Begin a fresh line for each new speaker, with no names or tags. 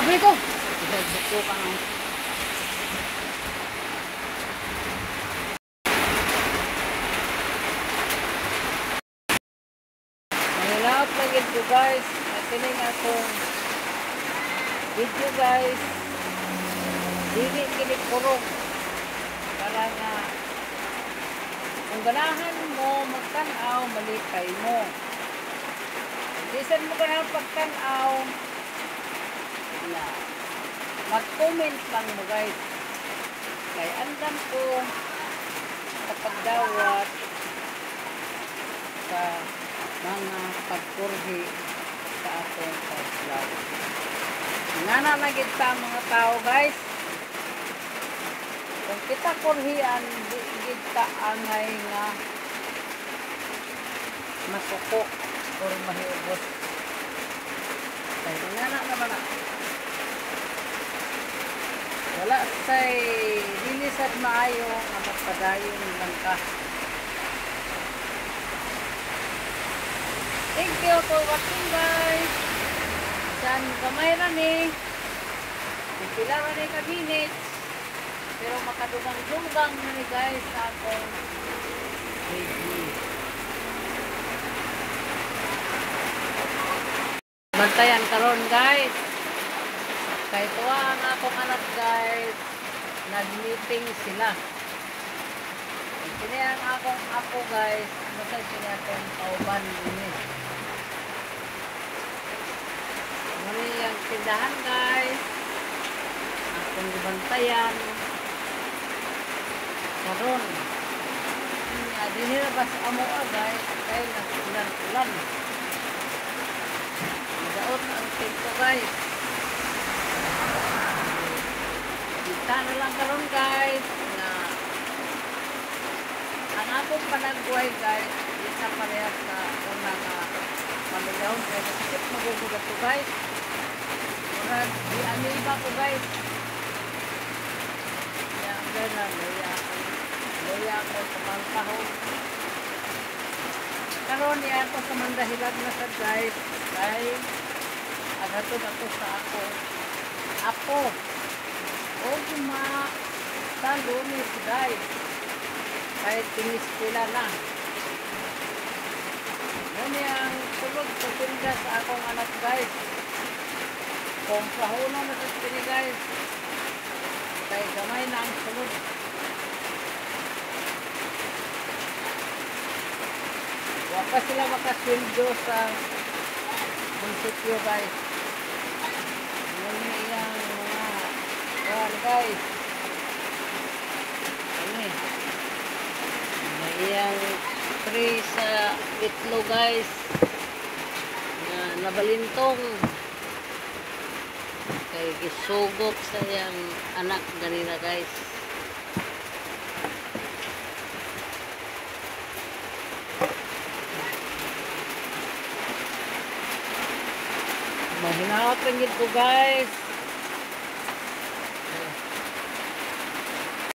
Abri ko. Buko ka nga. Mahilap lagi ko guys. Nasiling akong video guys. Dili kinikurong. Para nga kung ganahan mo magtanaw, malikay mo. Bisan mo ganahan pagtanaw, mag-comment lang mo guys. Kay andam ko kapag dawat sa mga pagkurhi sa atong pag-vlog. Nga na nagit sa mga tao guys. Kung kita kurhian, di kita angay nga masuko or mahiubos. Kaya nga na naman na. Wala say dilisad maayo nga magpadayon lang ka. Thank you for watching guys. San kamay rani. Pila rani ka minutes. Pero makadugang-dugang na guys sa akong baby. Bantayan karon guys. Kaya tuwa ang akong anak guys. Nag-meeting sila. Sini ang akong apo guys. Masay sini akong kauban ini. Muli ang tindahan guys. Akong gibantayan. Karon. Dinilabas amo guys. Kaya nag-ulan-ulan. Daot ang tempo guys. Kita na lang karon guys na ang akong panagbuhay guys isa parehas sa unang pamilyaon kaya nasisip magugulat ko guys. Murag di amiba ko guys. Yang gana loya ako sa pangkahon. Karon yan ko sa mandahilag na sa guys. Kaya agatod ako sa ako. Apo. O talo ni siday. Kahit tinis sila na. Yan ang tulog sa tinda sa akong anak guys. Kung pahuno na sa sila guys. Kaya gamay na ang tulog. Waka sila makasweldo sa munisipyo guys. Yan yung mga guys. Ini. Iyang free sa itlo guys. Nabalintong. Kay gisugok sa iyang anak ganina guys. Mahinaot lang ko guys.